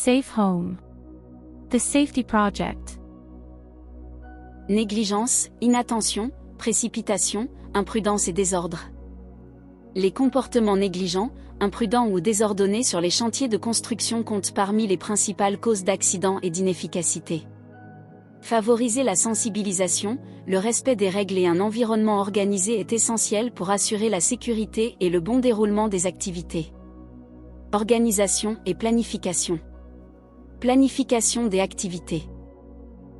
Safe Home. The Safety Project. Négligence, inattention, précipitation, imprudence et désordre. Les comportements négligents, imprudents ou désordonnés sur les chantiers de construction comptent parmi les principales causes d'accidents et d'inefficacité. Favoriser la sensibilisation, le respect des règles et un environnement organisé est essentiel pour assurer la sécurité et le bon déroulement des activités. Organisation et planification. Planification des activités.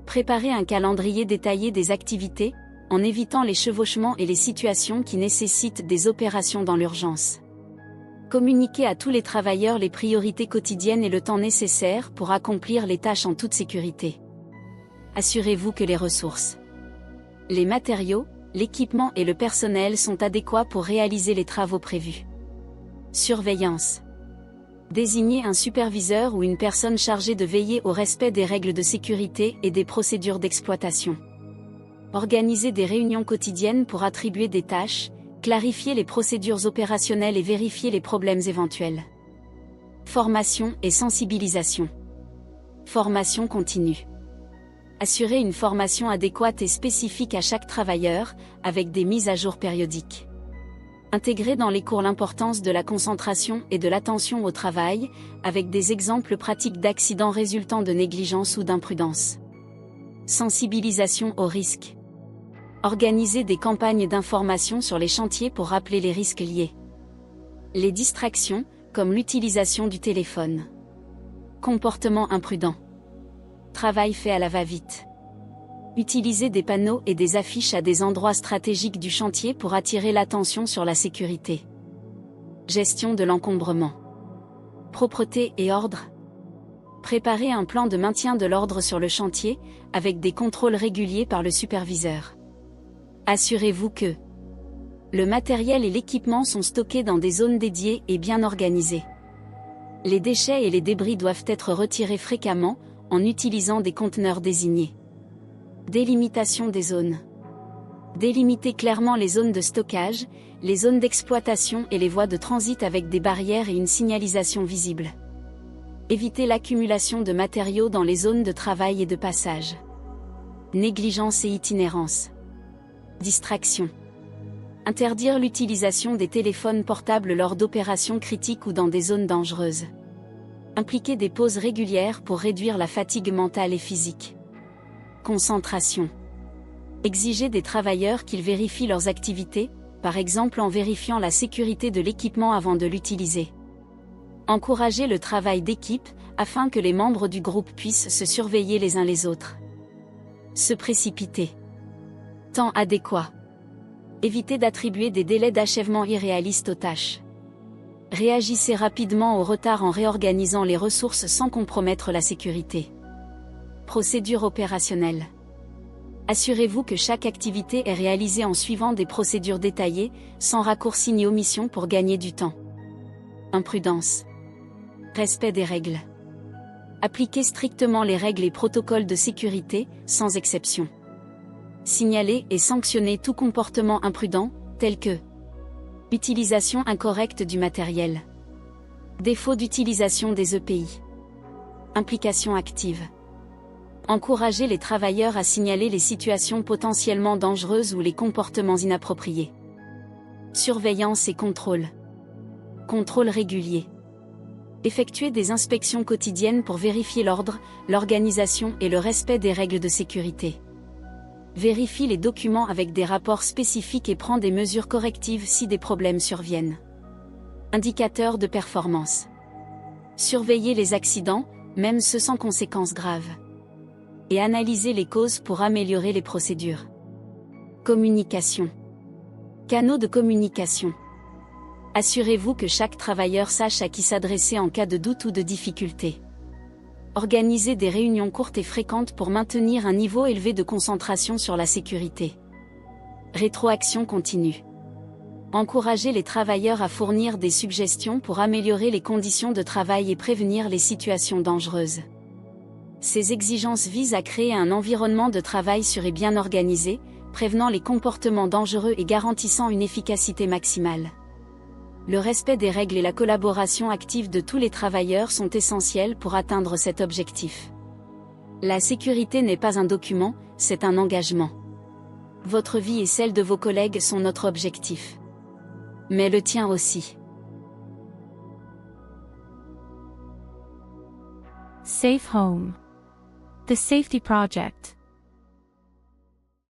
Préparer un calendrier détaillé des activités, en évitant les chevauchements et les situations qui nécessitent des opérations dans l'urgence. Communiquer à tous les travailleurs les priorités quotidiennes et le temps nécessaire pour accomplir les tâches en toute sécurité. Assurez-vous que les ressources, les matériaux, l'équipement et le personnel sont adéquats pour réaliser les travaux prévus. Surveillance. Désignez un superviseur ou une personne chargée de veiller au respect des règles de sécurité et des procédures d'exploitation. Organisez des réunions quotidiennes pour attribuer des tâches, clarifier les procédures opérationnelles et vérifier les problèmes éventuels. Formation et sensibilisation. Formation continue. Assurez une formation adéquate et spécifique à chaque travailleur, avec des mises à jour périodiques. Intégrez dans les cours l'importance de la concentration et de l'attention au travail, avec des exemples pratiques d'accidents résultant de négligence ou d'imprudence. Sensibilisation aux risques. Organisez des campagnes d'information sur les chantiers pour rappeler les risques liés. Les distractions, comme l'utilisation du téléphone. Comportement imprudent. Travail fait à la va-vite. Utilisez des panneaux et des affiches à des endroits stratégiques du chantier pour attirer l'attention sur la sécurité. Gestion de l'encombrement. Propreté et ordre. Préparez un plan de maintien de l'ordre sur le chantier, avec des contrôles réguliers par le superviseur. Assurez-vous que le matériel et l'équipement sont stockés dans des zones dédiées et bien organisées. Les déchets et les débris doivent être retirés fréquemment, en utilisant des conteneurs désignés. Délimitation des zones. Délimitez clairement les zones de stockage, les zones d'exploitation et les voies de transit avec des barrières et une signalisation visible. Évitez l'accumulation de matériaux dans les zones de travail et de passage. Négligence et itinérance. Distraction. Interdire l'utilisation des téléphones portables lors d'opérations critiques ou dans des zones dangereuses. Impliquer des pauses régulières pour réduire la fatigue mentale et physique. Concentration. Exigez des travailleurs qu'ils vérifient leurs activités, par exemple en vérifiant la sécurité de l'équipement avant de l'utiliser. Encouragez le travail d'équipe, afin que les membres du groupe puissent se surveiller les uns les autres. Se précipiter. Temps adéquat. Évitez d'attribuer des délais d'achèvement irréalistes aux tâches. Réagissez rapidement au retard en réorganisant les ressources sans compromettre la sécurité. Procédure opérationnelle. Assurez-vous que chaque activité est réalisée en suivant des procédures détaillées, sans raccourcis ni omission pour gagner du temps. Imprudence. Respect des règles. Appliquez strictement les règles et protocoles de sécurité, sans exception. Signalez et sanctionnez tout comportement imprudent, tel que utilisation incorrecte du matériel, défaut d'utilisation des EPI, implication active. Encouragez les travailleurs à signaler les situations potentiellement dangereuses ou les comportements inappropriés. Surveillance et contrôle. Contrôle régulier. Effectuez des inspections quotidiennes pour vérifier l'ordre, l'organisation et le respect des règles de sécurité. Vérifie les documents avec des rapports spécifiques et prend des mesures correctives si des problèmes surviennent. Indicateurs de performance. Surveillez les accidents, même ceux sans conséquences graves. Et analysez les causes pour améliorer les procédures. Communication. Canaux de communication. Assurez-vous que chaque travailleur sache à qui s'adresser en cas de doute ou de difficulté. Organisez des réunions courtes et fréquentes pour maintenir un niveau élevé de concentration sur la sécurité. Rétroaction continue. Encouragez les travailleurs à fournir des suggestions pour améliorer les conditions de travail et prévenir les situations dangereuses. Ces exigences visent à créer un environnement de travail sûr et bien organisé, prévenant les comportements dangereux et garantissant une efficacité maximale. Le respect des règles et la collaboration active de tous les travailleurs sont essentiels pour atteindre cet objectif. La sécurité n'est pas un document, c'est un engagement. Votre vie et celle de vos collègues sont notre objectif. Mais le tien aussi. Safe Home. The Safety Project.